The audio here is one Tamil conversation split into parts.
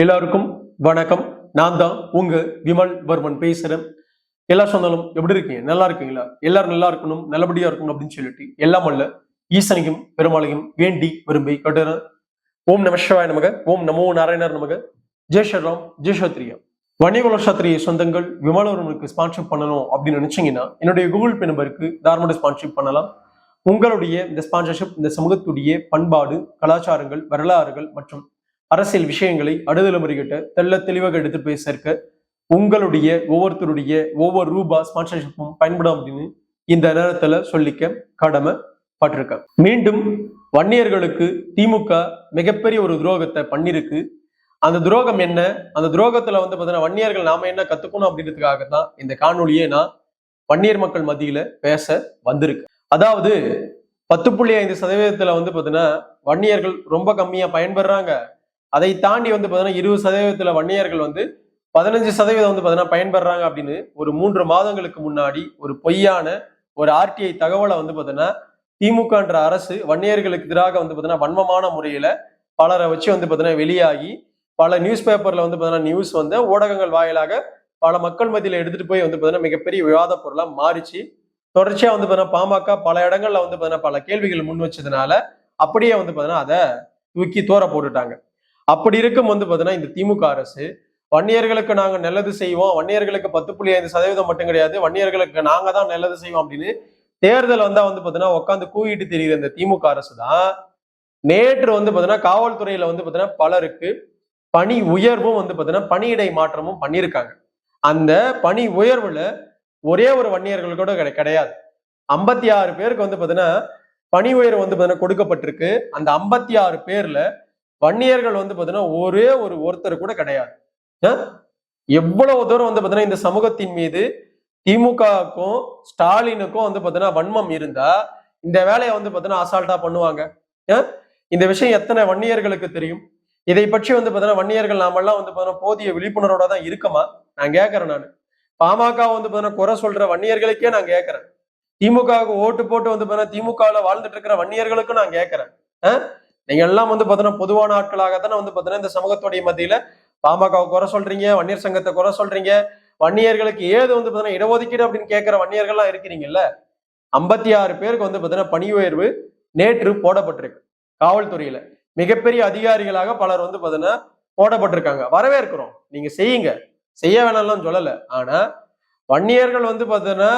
எல்லாருக்கும் வணக்கம். நான் தான் உங்க விமல் வர்மன் பேசுறேன். எல்லா சொன்னாலும் எப்படி இருக்கீங்க? நல்லா இருக்கீங்களா? எல்லாரும் நல்லா இருக்கணும், நல்லபடியா இருக்கணும் அப்படின்னு சொல்லிட்டு எல்லாம் அல்ல ஈசனையும் பெருமாளையும் வேண்டி விரும்பி கட்டுறேன். ஓம் நம சிவாய நமக, ஓம் நமோ நாராயணர் நமக, ஜெய் ஸ்ரீராம், ஜெய் சத்ரியா. வணிகுல சத்திரிய சொந்தங்கள் விமலவர்மனுக்கு ஸ்பான்சர் பண்ணணும் அப்படின்னு நினைச்சீங்கன்னா என்னுடைய கூகுள் பே நம்பருக்கு தாராளமாக ஸ்பான்சர் பண்ணலாம். உங்களுடைய இந்த ஸ்பான்சர்ஷிப் இந்த சமூகத்துடைய பண்பாடு, கலாச்சாரங்கள், வரலாறுகள் மற்றும் அரசியல் விஷயங்களை அடுதலைமுறைகிட்ட தெள்ள தெளிவாக எடுத்து போய் சேர்க்க உங்களுடைய ஒவ்வொருத்தருடைய ஒவ்வொரு ரூபா ஸ்பான்சர்ஷிப்பும் பயன்படும் அப்படின்னு இந்த நேரத்துல சொல்லிக்க கடமைப்பட்டிருக்க. மீண்டும் வன்னியர்களுக்கு திமுக மிகப்பெரிய ஒரு துரோகத்தை பண்ணிருக்கு. அந்த துரோகம் என்ன, அந்த துரோகத்துல பாத்தீங்கன்னா வன்னியர்கள் நாம என்ன கத்துக்கணும் அப்படின்றதுக்காக தான் இந்த காணொலியே நான் வன்னியர் மக்கள் மத்தியில பேச வந்திருக்கு. அதாவது 10.5% பாத்தீங்கன்னா வன்னியர்கள் ரொம்ப கம்மியா பயன்பெறாங்க. அதை தாண்டி பாத்தீங்கன்னா 20% வன்னியர்கள் 15% பாத்தீங்கன்னா பயன்பெறாங்க அப்படின்னு ஒரு 3 மாதங்களுக்கு முன்னாடி ஒரு பொய்யான ஒரு ஆர்டிஐ தகவலை பாத்தீங்கன்னா திமுகன்ற அரசு வன்னியர்களுக்கு எதிராக பாத்தீங்கன்னா வன்மமான முறையில பலரை வச்சு பாத்தீங்கன்னா வெளியாகி பல நியூஸ் பேப்பர்ல பாத்தீங்கன்னா நியூஸ் ஊடகங்கள் வாயிலாக பல மக்கள் மத்தியில எடுத்துட்டு போய் பாத்தீங்கன்னா மிகப்பெரிய விவாத பொருளா மாறிச்சு. தொடர்ச்சியா பாத்தீங்கன்னா பாமக பல இடங்கள்ல பாத்தீங்கன்னா பல கேள்விகள் முன் வச்சதுனால அப்படியே பாத்தீங்கன்னா அதை தூக்கி தூர போட்டுட்டாங்க. அப்படி இருக்கும் பாத்தீங்கன்னா இந்த திமுக அரசு வன்னியர்களுக்கு நாங்க நல்லது செய்வோம், வன்னியர்களுக்கு 10.5% மட்டும் கிடையாது, வன்னியர்களுக்கு நாங்க தான் நல்லது செய்வோம் அப்படின்னு தேர்தல் பாத்தீங்கன்னா உட்காந்து கூவிட்டு தெரியுது. இந்த திமுக அரசு தான் நேற்று பாத்தீங்கன்னா காவல்துறையில பாத்தீங்கன்னா பலருக்கு பணி உயர்வும் பாத்தீங்கன்னா பணியிடை மாற்றமும் பண்ணியிருக்காங்க. அந்த பணி உயர்வுல ஒரே ஒரு வன்னியர்கள் கூட கிடையாது. 56 பேருக்கு பாத்தீங்கன்னா பணி உயர்வு பாத்தீங்கன்னா கொடுக்கப்பட்டிருக்கு. அந்த 56 பேர்ல வன்னியர்கள் பாத்தீங்கன்னா ஒரே ஒருத்தர் கூட கிடையாது. எவ்வளவு தூரம் பாத்தீங்கன்னா இந்த சமூகத்தின் மீது திமுகவுக்கும் ஸ்டாலினுக்கும் பாத்தீங்கன்னா வன்மம் இருந்தா இந்த வேலையை பாத்தீங்கன்னா அசால்ட்டா பண்ணுவாங்க. இந்த விஷயம் எத்தனை வன்னியர்களுக்கு தெரியும்? இதை பற்றி பாத்தீங்கன்னா வன்னியர்கள் நாமெல்லாம் பாத்தீங்கன்னா போதிய விழிப்புணர்வோட தான் இருக்கமா? நான் கேட்கறேன். நான் பாமக பாத்தீங்கன்னா குறை சொல்ற வன்னியர்களுக்கே நான் கேட்கறேன். திமுகவுக்கு ஓட்டு போட்டு பாத்தீங்கன்னா திமுகவில் வாழ்ந்துட்டு இருக்கிற வன்னியர்களுக்கும் நான் கேட்கறேன். நீங்க எல்லாம் பாத்தீங்கன்னா பொதுவான ஆட்களாகத்தானே பாத்தீங்கன்னா இந்த சமூகத்துடைய மத்தியில பாமகவை குறை சொல்றீங்க, வன்னியர் சங்கத்தை குறை சொல்றீங்க, வன்னியர்களுக்கு ஏது பாத்தீங்கன்னா இடஒதுக்கீடு அப்படின்னு கேட்கிற வன்னியர்கள்லாம் இருக்கிறீங்கல்ல. 56 பேருக்கு பாத்தீங்கன்னா பணி உயர்வு நேற்று போடப்பட்டிருக்கு. காவல்துறையில மிகப்பெரிய அதிகாரிகளாக பலர் பாத்தீங்கன்னா போடப்பட்டிருக்காங்க. வரவேற்கிறோம், நீங்க செய்யுங்க, செய்ய வேணாம்லாம் சொல்லல. ஆனா வன்னியர்கள் பாத்தீங்கன்னா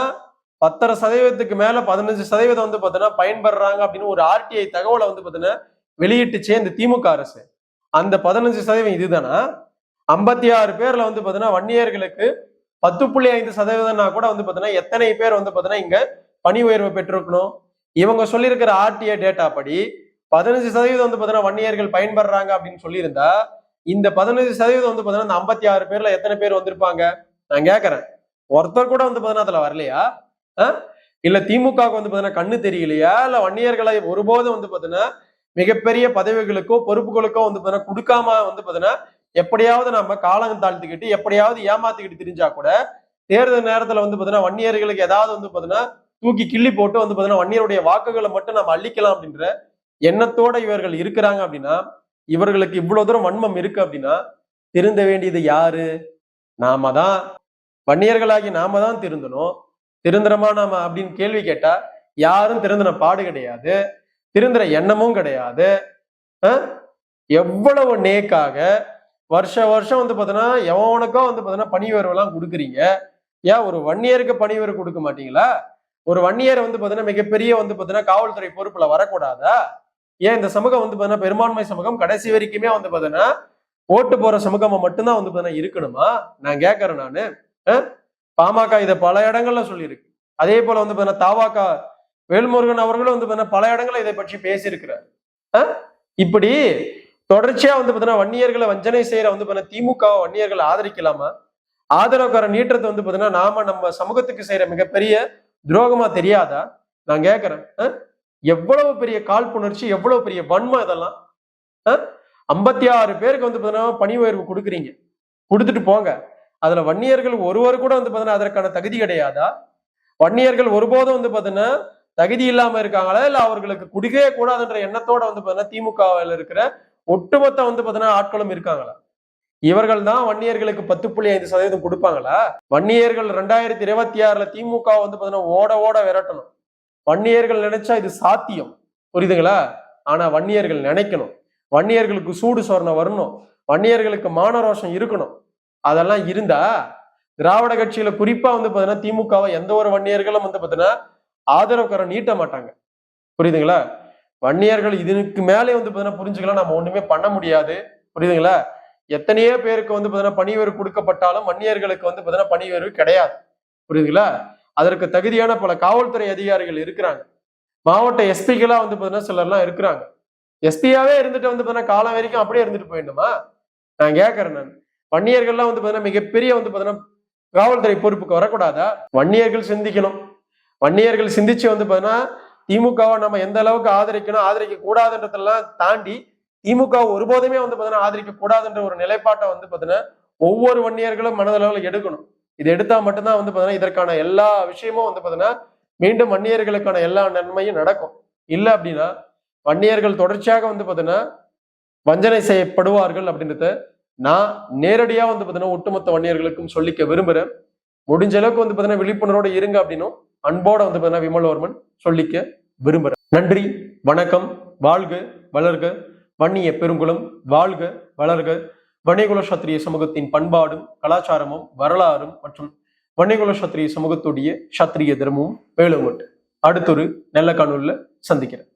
10% மேல 15% பாத்தீங்கன்னா பயன்படுறாங்க அப்படின்னு ஒரு ஆர்டிஐ தகவலை பாத்தீங்கன்னா வெளியிட்டுச்சே இந்த திமுக அரசு. அந்த 15% இதுதானா? 56 பேர்ல பாத்தீங்கன்னா வன்னியர்களுக்கு 10.5% கூட பாத்தீங்கன்னா எத்தனை பேர் பாத்தீங்கன்னா இங்க பணி உயர்வு பெற்றிருக்கணும்? இவங்க சொல்லியிருக்கிற ஆர்டிஐ டேட்டா படி 15% பாத்தீங்கன்னா வன்னியர்கள் பயன்படுறாங்க அப்படின்னு சொல்லியிருந்தா இந்த 15% பாத்தீங்கன்னா இந்த 56 பேர்ல எத்தனை பேர் வந்திருப்பாங்க? நான் கேட்கறேன். ஒருத்தர் கூட பாத்தீங்கன்னா அதுல வரலையா? இல்ல திமுகவுக்கு பாத்தீங்கன்னா கண்ணு தெரியலையா? இல்ல வன்னியர்களை ஒருபோதும் பாத்தீங்கன்னா மிகப்பெரிய பதவிகளுக்கோ பொறுப்புகளுக்கோ பாத்தீங்கன்னா கொடுக்காம பாத்தீங்கன்னா எப்படியாவது நம்ம காலம் தாழ்த்திக்கிட்டு எப்படியாவது ஏமாத்திக்கிட்டு தெரிஞ்சா கூட தேர்தல் நேரத்துல பாத்தீங்கன்னா வன்னியர்களுக்கு ஏதாவது பாத்தீங்கன்னா தூக்கி கிள்ளி போட்டு பாத்தீங்கன்னா வன்னியருடைய வாக்குகளை மட்டும் நம்ம அள்ளிக்கலாம் அப்படின்ற எண்ணத்தோட இவர்கள் இருக்கிறாங்க. அப்படின்னா இவர்களுக்கு இவ்வளவு தூரம் வன்மம் இருக்கு அப்படின்னா திருந்த வேண்டியது யாரு? நாம தான். வன்னியர்களாகி நாம தான் திருந்தணும். திருந்துறமா நாம அப்படின்னு கேள்வி கேட்டா யாரும் திருந்தின பாடு கிடையாது, திருந்துற எண்ணமும் கிடையாது. எவ்வளவு நேக்காக வருஷம் பாத்தீங்கன்னா எவனுக்கோ பாத்தீங்கன்னா பணி உயர்வு எல்லாம் கொடுக்குறீங்க. ஏன் ஒரு வன்னியருக்கு பணி உயர்வு கொடுக்க மாட்டீங்களா? ஒரு வன்னியர் பாத்தீங்கன்னா மிகப்பெரிய பாத்தீங்கன்னா காவல்துறை பொறுப்புல வரக்கூடாதா? ஏன் இந்த சமூகம் பாத்தீங்கன்னா பெரும்பான்மை சமூகம் கடைசி வரைக்குமே பாத்தீங்கன்னா ஓட்டு போற சமூகமா மட்டும்தான் பாத்தீங்கன்னா இருக்கணுமா? நான் கேட்கறேன். நானு பாமக இதை பல இடங்கள்ல சொல்லியிருக்கு. அதே போல பாத்தீங்கன்னா தாவாக வேல்முருகன் அவர்களும் பல இடங்கள்ல இதை பற்றி பேசியிருக்கிறார். இப்படி தொடர்ச்சியா பாத்தீங்கன்னா வன்னியர்களை வஞ்சனை செய்யற திமுக வன்னியர்களை ஆதரிக்கலாமா? ஆதரவுக்கார நீட்டத்தை பாத்தீங்கன்னா நாம நம்ம சமூகத்துக்கு செய்யற மிகப்பெரிய துரோகமா தெரியாதா? நான் கேட்கிறேன். எவ்வளவு பெரிய காழ்ப்புணர்ச்சி, எவ்வளவு பெரிய வன்மம் இதெல்லாம். 56 பேருக்கு பாத்தீங்கன்னா பணி உயர்வு கொடுக்குறீங்க, கொடுத்துட்டு போங்க. அதுல வன்னியர்கள் ஒருவர் கூட பாத்தீங்கன்னா அதற்கான தகுதி கிடையாதா? வன்னியர்கள் ஒருபோதும் பாத்தீங்கன்னா தகுதி இல்லாம இருக்காங்களா? இல்ல அவர்களுக்கு குடிக்கவே கூடாதுன்ற எண்ணத்தோட பாத்தீங்கன்னா திமுகவில் இருக்கிற ஒட்டுமொத்த பாத்தீங்கன்னா ஆட்களும் இருக்காங்களா? இவர்கள் தான் வன்னியர்களுக்கு 10.5% கொடுப்பாங்களா? வன்னியர்கள் 2026 திமுக வந்து பாத்தீங்கன்னா ஓட ஓட விரட்டணும். வன்னியர்கள் நினைச்சா இது சாத்தியம், புரியுதுங்களா? ஆனா வன்னியர்கள் நினைக்கணும், வன்னியர்களுக்கு சூடு சொரணை வரணும், வன்னியர்களுக்கு மானரோஷம் இருக்கணும். அதெல்லாம் இருந்தா திராவிட கட்சியில குறிப்பா வந்து பாத்தீங்கன்னா திமுகவை எந்த ஒரு வன்னியர்களும் வந்து பாத்தீங்கன்னா ஆதரவுக்காரன் நீட்ட மாட்டாங்க, புரியுதுங்களா? வன்னியர்கள் இதுக்கு மேலே வந்து பாத்தீங்கன்னா புரிஞ்சுக்கலாம், நம்ம ஒண்ணுமே பண்ண முடியாது, புரியுதுங்களா? எத்தனையோ பேருக்கு வந்து பாத்தீங்கன்னா பணி உயர்வு கொடுக்கப்பட்டாலும் வன்னியர்களுக்கு வந்து பாத்தீங்கன்னா பணி உயர்வு கிடையாது, புரியுதுங்களா? அதற்கு தகுதியான பல காவல்துறை அதிகாரிகள் இருக்கிறாங்க. மாவட்ட எஸ்பிகளா வந்து பாத்தீங்கன்னா சிலர்லாம் இருக்கிறாங்க. எஸ்பியாவே இருந்துட்டு வந்து பாத்தீங்கன்னா காலம் வரைக்கும் அப்படியே இருந்துட்டு போயிடணுமா? நான் கேட்கறேன். நான் வன்னியர்கள்லாம் வந்து பாத்தீங்கன்னா மிகப்பெரிய வந்து பாத்தீங்கன்னா காவல்துறை பொறுப்புக்கு வரக்கூடாதா? வன்னியர்கள் சிந்திக்கணும். வன்னியர்கள் சிந்திச்சு வந்து பாத்தீங்கன்னா திமுகவை நம்ம எந்த அளவுக்கு ஆதரிக்கணும், ஆதரிக்க கூடாதுன்றதெல்லாம் தாண்டி திமுக ஒருபோதுமே வந்து பாத்தீங்கன்னா ஆதரிக்க கூடாதுன்ற ஒரு நிலைப்பாட்டை வந்து பாத்தீங்கன்னா ஒவ்வொரு வன்னியர்களும் மனதளவில் எடுக்கணும். இது எடுத்தா மட்டும்தான் வந்து பாத்தீங்கன்னா இதற்கான எல்லா விஷயமும் வந்து பாத்தீங்கன்னா மீண்டும் வன்னியர்களுக்கான எல்லா நன்மையும் நடக்கும். இல்ல அப்படின்னா வன்னியர்கள் தொடர்ச்சியாக வந்து பாத்தீங்கன்னா வஞ்சனை செய்யப்படுவார்கள் அப்படின்றத நான் நேரடியா வந்து பாத்தீங்கன்னா ஒட்டுமொத்த வன்னியர்களுக்கும் சொல்லிக்க விரும்புறேன். முடிஞ்ச அளவுக்கு வந்து பாத்தீங்கன்னா விழிப்புணர்வோட இருங்க அப்படின்னும் அன்போட வந்து பாத்தீங்கன்னா விமல்வர்மன் சொல்லிக்க விரும்புறேன். நன்றி, வணக்கம், வாழ்க வளர்க வன்னிய பெருங்குளம், வாழ்க வளர்க வன்னியகுல சத்திரிய சமூகத்தின் பண்பாடும் கலாச்சாரமும் வரலாறும் மற்றும் வன்னியகுல சத்திரிய சமூகத்துடைய சத்திரிய தர்மமும் வேலுங்கொண்டு அடுத்தொரு நல்ல காணொலியில சந்திக்கிறேன்.